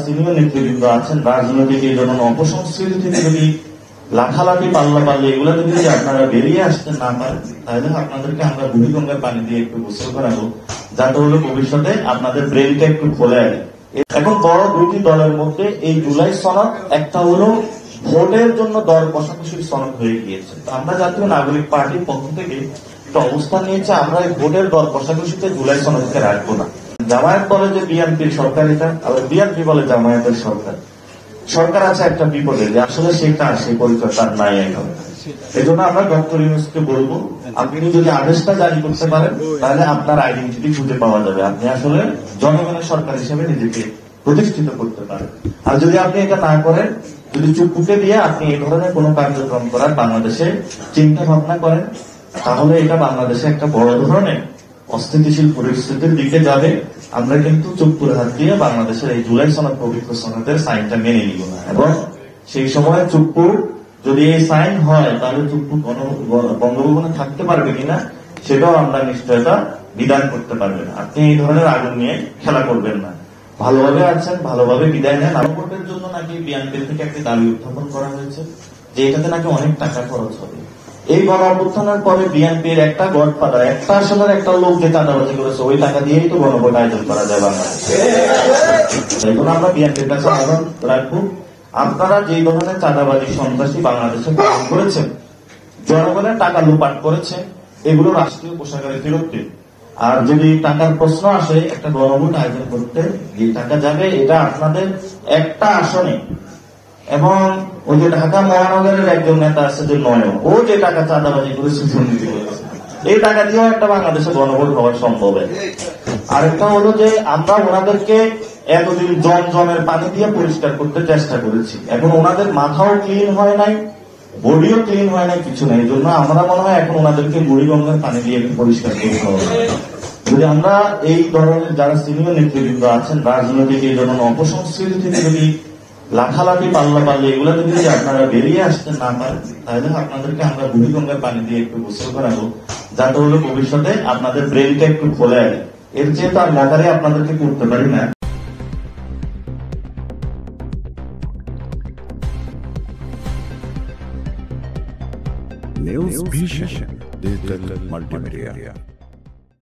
Senior নেতৃবৃন্দ আছেন রাজনৈতিক এই ধরনের অপসংস্কৃতি থেকে যদি লাফালাফি পাল্লাপাল্লি এগুলো যদি আপনারা বেরিয়ে আসতে না পারেন, তাহলে আপনাদেরকে আমরা বুড়িগঙ্গার পানি দিয়ে একটু গোসল করাবো, যাতে হলো ভবিষ্যতে আপনাদের ব্রেনটা একটু খোলে আনে। এখন বড় দুটি দলের মধ্যে এই জুলাই সনদ, একটা হলো ভোটের জন্য দর কষাকষির সনদ হয়ে গিয়েছে। আমরা জাতীয় নাগরিক পার্টির পক্ষ থেকে একটা অবস্থান নিয়েছে, আমরা এই ভোটের দর কষাকষিতে জুলাই সনদকে রাখবো না। জামায়াত বলে যে বিএনপির সরকার, এটা আবার বিএনপি বলে জামায়াতের সরকার। সরকার আছে একটা বিপদে, যে আসলে সেটা সেই পরিচয় তার নাই এখন। এই জন্য আমরা ডক্টর ইউনূসকে বলবো, আপনি যদি আদেশটা জারি করতে পারেন তাহলে আপনার আইডেন্টিটি খুঁজে পাওয়া যাবে, আপনি আসলে জনগণের সরকার হিসেবে নিজেকে প্রতিষ্ঠিত করতে পারেন। আর যদি আপনি এটা না করেন, যদি চুপকে দিয়ে আপনি এই ধরনের কোনো কার্যক্রম করার বাংলাদেশে চিন্তা ভাবনা করেন, তাহলে এটা বাংলাদেশে একটা বড় ধরনের অস্থিতিশীল পরিস্থিতির দিকে যাবে। আমরা কিন্তু চুপ করে হাত দিয়ে বাংলাদেশের এই জুলাই সনদ, পবিত্র সনদের সাইনটা মেনে নিব না। এবং সেই সময় চুপ্পু যদি এই সাইন হয়, তাহলে চুপ্পু বঙ্গভবনে থাকতে পারবে কিনা সেটাও আমরা নিশ্চয়তা বিধান করতে পারবে না। আপনি এই ধরনের আগুন নিয়ে খেলা করবেন না। ভালোভাবে আছেন, ভালোভাবে বিদায় নেন। ভোটের জন্য নাকি বিএনপি থেকে একটি দাবি উত্থাপন করা হয়েছে যে এটাতে নাকি অনেক টাকা খরচ হবে। এই গণ অভ্যুত্থানের পরে বিএনপির একটা গডফাদার, একটা আসলের একটা লোক যে চাঁদাবাজি করেছে, ওই টাকা দিয়েই তো গণভোট আয়োজন করা যায় বাংলাদেশে। এখন আমরা বিএনপির কাছে আহ্বান রাখবো, আপনারা যে ধরনের চাঁদাবাজি সন্ত্রাসী বাংলাদেশে পালন করেছেন, জনগণের টাকা লুপাট করেছেন, এগুলো রাষ্ট্রীয় কোষাগারে ফেরত দিন। আর যদি টাকার প্রশ্ন আসে একটা গণভোট আয়োজন করতে, যে টাকা যাবে এটা আপনাদের একটা আসনে, এবং ওই যে ঢাকা মহানগরের একজন নেতা আছে যে নয়ন, ও যে টাকা চাঁদাবাজি করেছে, দুর্নীতি করেছে, এই টাকা দিয়েও একটা বাংলাদেশে গণভোট হওয়ার সম্ভব। আরেকটা হলো যে আমরা ওনাদেরকে এতদিন জমের পানি দিয়ে পরিষ্কার করতে চেষ্টা করেছি, এখন ওনাদের মাথাও ক্লিন হয় নাই, বডিও ক্লিন হয় নাই, কিছু নেই। এই জন্য আমরা মনে হয় এখন ওনাদেরকে বুড়িগঙ্গার পানি দিয়ে পরিষ্কার করতে হবে। যদি আমরা এই ধরনের যারা সিনিয়র নেতৃবৃন্দ আছেন রাজনৈতিক এই ধরনের অপসংস্কৃতি থেকে যদি লাফালাফি পাল্লাপাল্লি এগুলো যদি আপনারা বেরিয়ে আসতে না পারেন, তাহলে আপনাদেরকে আমরা বুড়িগঙ্গার পানি দিয়ে একটু গোসল করাবো, যাতে হলো ভবিষ্যতে আপনাদের ব্রেনটা একটু খোলে আনে। এর চেয়ে তো আর মজারে আপনাদেরকে করতে পারি না। News Vision Digital Multimedia.